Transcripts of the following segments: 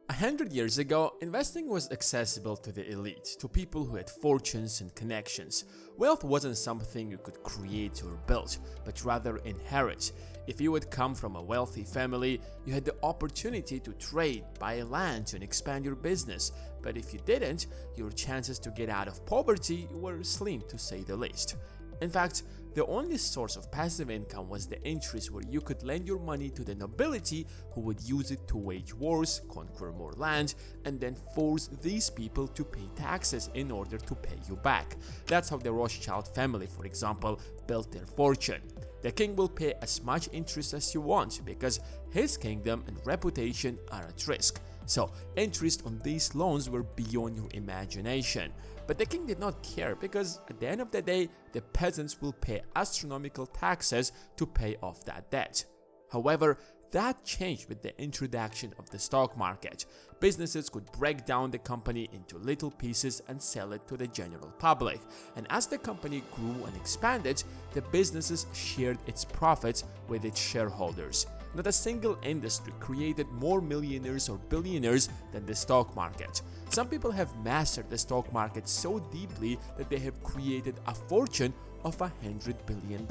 100 years ago, investing was accessible to the elite, to people who had fortunes and connections. Wealth wasn't something you could create or build, but rather inherit. If you had come from a wealthy family, you had the opportunity to trade, buy land, and expand your business. But if you didn't, your chances to get out of poverty were slim, to say the least. In fact, the only source of passive income was the interest, where you could lend your money to the nobility who would use it to wage wars, conquer more land, and then force these people to pay taxes in order to pay you back. That's how the Rothschild family, for example, built their fortune. The king will pay as much interest as you want because his kingdom and reputation are at risk. So, interest on these loans were beyond your imagination. But the king did not care because at the end of the day, the peasants will pay astronomical taxes to pay off that debt. However, that changed with the introduction of the stock market. Businesses could break down the company into little pieces and sell it to the general public. And as the company grew and expanded, the businesses shared its profits with its shareholders. Not a single industry created more millionaires or billionaires than the stock market. Some people have mastered the stock market so deeply that they have created a fortune of $100 billion.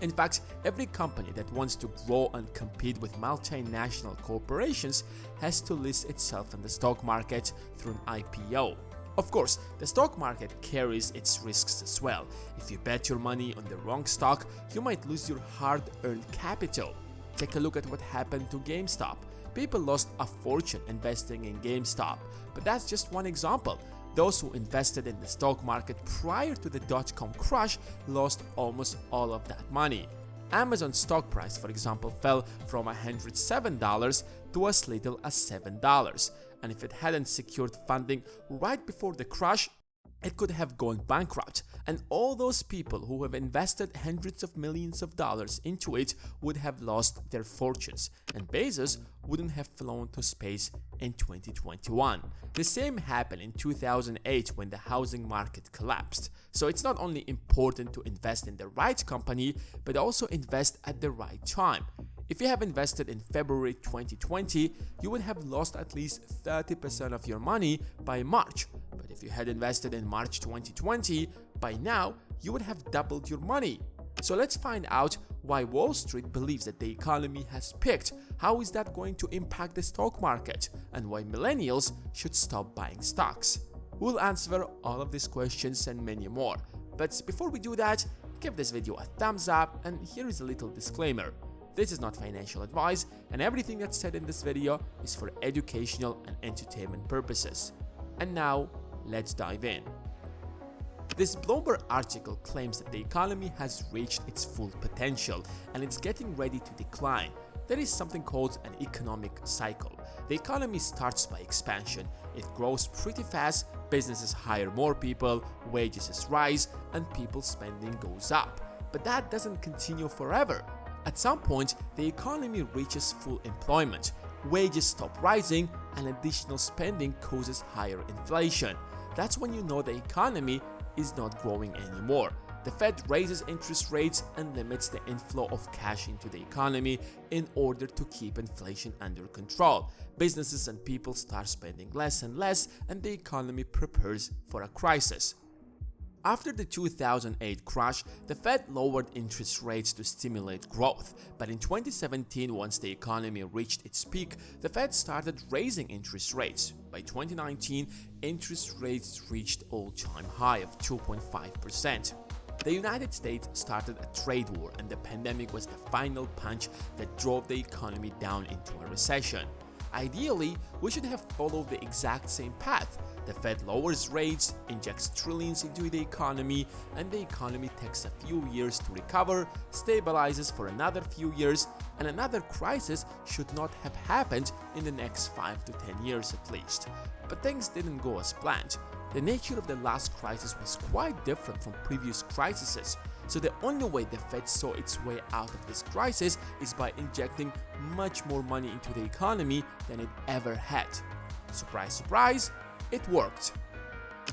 In fact, every company that wants to grow and compete with multinational corporations has to list itself in the stock market through an IPO. Of course, the stock market carries its risks as well. If you bet your money on the wrong stock, you might lose your hard-earned capital. Take a look at what happened to GameStop. People lost a fortune investing in GameStop, but that's just one example. Those who invested in the stock market prior to the dot-com crash lost almost all of that money. Amazon's stock price, for example, fell from $107 to as little as $7, and if it hadn't secured funding right before the crash, it could have gone bankrupt, and all those people who have invested hundreds of millions of dollars into it would have lost their fortunes, and Bezos wouldn't have flown to space in 2021. The same happened in 2008 when the housing market collapsed. So it's not only important to invest in the right company, but also invest at the right time. If you have invested in February 2020, you would have lost at least 30% of your money by March. But if you had invested in March 2020, by now you would have doubled your money. So let's find out why Wall Street believes that the economy has peaked, how is that going to impact the stock market, and why millennials should stop buying stocks. We'll answer all of these questions and many more. But before we do that, give this video a thumbs up, and here is a little disclaimer. This is not financial advice, and everything that's said in this video is for educational and entertainment purposes. And now, let's dive in. This Bloomberg article claims that the economy has reached its full potential and it's getting ready to decline. There is something called an economic cycle. The economy starts by expansion. It grows pretty fast, businesses hire more people, wages rise, and people's spending goes up. But that doesn't continue forever. At some point, the economy reaches full employment, wages stop rising, and additional spending causes higher inflation. That's when you know the economy is not growing anymore. The Fed raises interest rates and limits the inflow of cash into the economy in order to keep inflation under control. Businesses and people start spending less and less, and the economy prepares for a crisis. After the 2008 crash, the Fed lowered interest rates to stimulate growth, but in 2017, once the economy reached its peak, the Fed started raising interest rates. By 2019, interest rates reached all-time high of 2.5%. The United States started a trade war, and the pandemic was the final punch that drove the economy down into a recession. Ideally, we should have followed the exact same path. The Fed lowers rates, injects trillions into the economy, and the economy takes a few years to recover, stabilizes for another few years, and another crisis should not have happened in the next 5 to 10 years at least. But things didn't go as planned. The nature of the last crisis was quite different from previous crises. So the only way the Fed saw its way out of this crisis is by injecting much more money into the economy than it ever had. Surprise, surprise, it worked.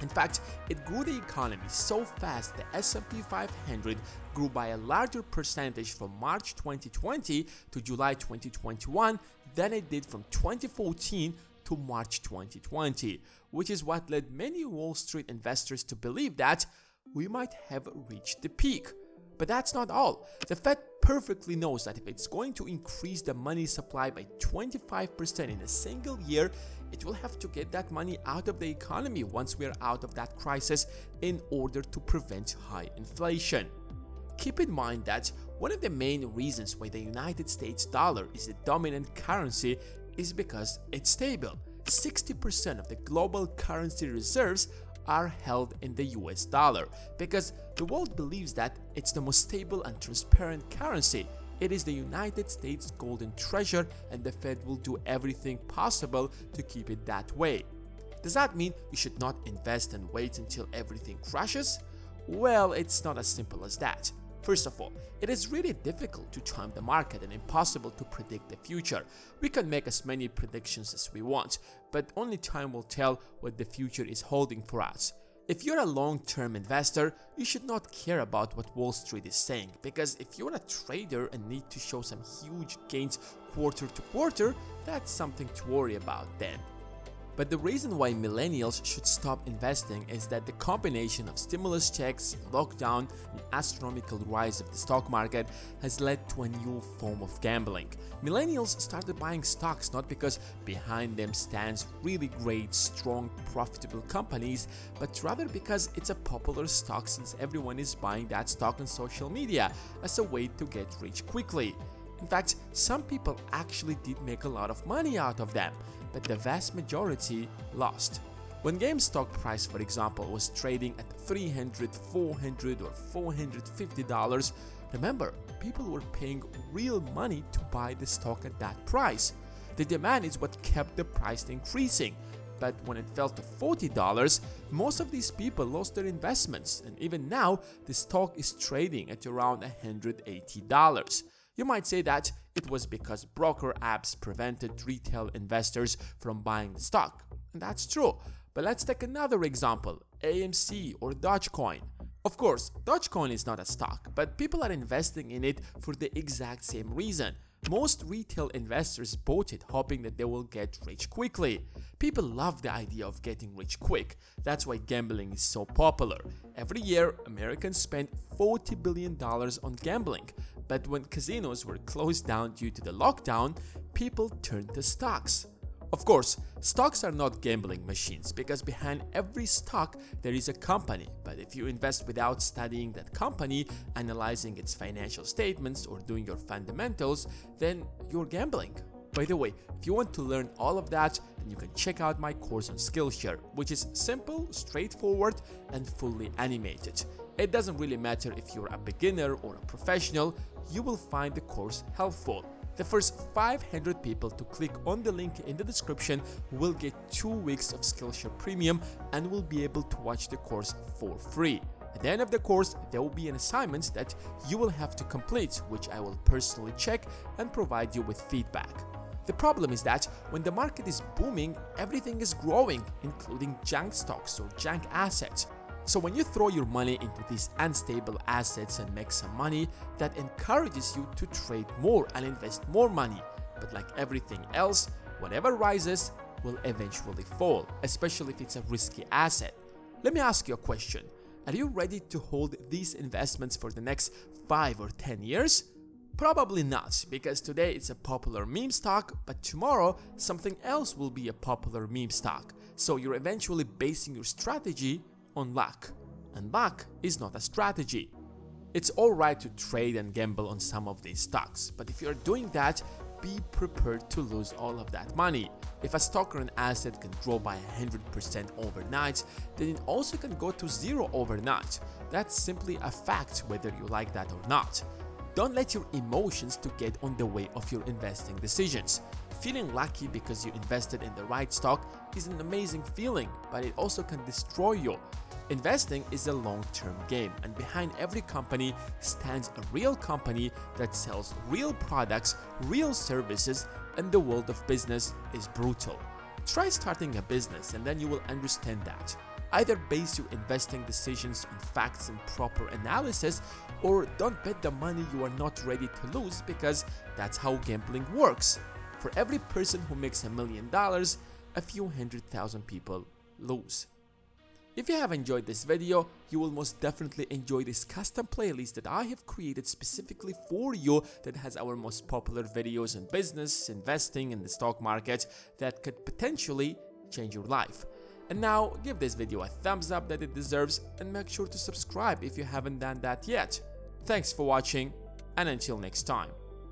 In fact, it grew the economy so fast the S&P 500 grew by a larger percentage from March 2020 to July 2021 than it did from 2014 to March 2020, which is what led many Wall Street investors to believe that we might have reached the peak. But that's not all. The Fed perfectly knows that if it's going to increase the money supply by 25% in a single year, it will have to get that money out of the economy once we're out of that crisis in order to prevent high inflation. Keep in mind that one of the main reasons why the United States dollar is the dominant currency is because it's stable. 60% of the global currency reserves are held in the US dollar because the world believes that it's the most stable and transparent currency. It is the United States golden treasure, and the Fed will do everything possible to keep it that way. Does that mean we should not invest and wait until everything crashes? Well, it's not as simple as that. First of all, it is really difficult to time the market and impossible to predict the future. We can make as many predictions as we want, but only time will tell what the future is holding for us. If you're a long-term investor, you should not care about what Wall Street is saying, because if you're a trader and need to show some huge gains quarter to quarter, that's something to worry about then. But the reason why millennials should stop investing is that the combination of stimulus checks, lockdown, and astronomical rise of the stock market has led to a new form of gambling. Millennials started buying stocks not because behind them stands really great, strong, profitable companies, but rather because it's a popular stock since everyone is buying that stock on social media as a way to get rich quickly. In fact, some people actually did make a lot of money out of them, but the vast majority lost. When GameStop price, for example, was trading at $300, $400 or $450, remember, people were paying real money to buy the stock at that price. The demand is what kept the price increasing. But when it fell to $40, most of these people lost their investments, and even now, the stock is trading at around $180. You might say that it was because broker apps prevented retail investors from buying the stock, and that's true. But let's take another example, AMC or Dogecoin. Of course, Dogecoin is not a stock, but people are investing in it for the exact same reason. Most retail investors bought it hoping that they will get rich quickly. People love the idea of getting rich quick. That's why gambling is so popular. Every year, Americans spend $40 billion on gambling. But when casinos were closed down due to the lockdown, people turned to stocks. Of course, stocks are not gambling machines because behind every stock there is a company, but if you invest without studying that company, analyzing its financial statements or doing your fundamentals, then you're gambling. By the way, if you want to learn all of that, then you can check out my course on Skillshare, which is simple, straightforward, and fully animated. It doesn't really matter if you're a beginner or a professional, you will find the course helpful. The first 500 people to click on the link in the description will get 2 weeks of Skillshare Premium and will be able to watch the course for free. At the end of the course, there will be an assignment that you will have to complete, which I will personally check and provide you with feedback. The problem is that when the market is booming, everything is growing, including junk stocks or junk assets. So when you throw your money into these unstable assets and make some money, that encourages you to trade more and invest more money. But like everything else, whatever rises will eventually fall, especially if it's a risky asset. Let me ask you a question. Are you ready to hold these investments for the next 5 or 10 years? Probably not, because today it's a popular meme stock, but tomorrow something else will be a popular meme stock. So you're eventually basing your strategy on luck, and luck is not a strategy. It's alright to trade and gamble on some of these stocks, but if you're doing that, be prepared to lose all of that money. If a stock or an asset can grow by 100% overnight, then it also can go to zero overnight. That's simply a fact whether you like that or not. Don't let your emotions to get on the way of your investing decisions. Feeling lucky because you invested in the right stock is an amazing feeling, but it also can destroy you. Investing is a long-term game, and behind every company stands a real company that sells real products, real services, and the world of business is brutal. Try starting a business and then you will understand that. Either base your investing decisions on facts and proper analysis, or don't bet the money you are not ready to lose, because that's how gambling works. For every person who makes $1 million, a few 100,000 people lose. If you have enjoyed this video, you will most definitely enjoy this custom playlist that I have created specifically for you that has our most popular videos in business, investing, in the stock market that could potentially change your life. And now give this video a thumbs up that it deserves and make sure to subscribe if you haven't done that yet. Thanks for watching and until next time.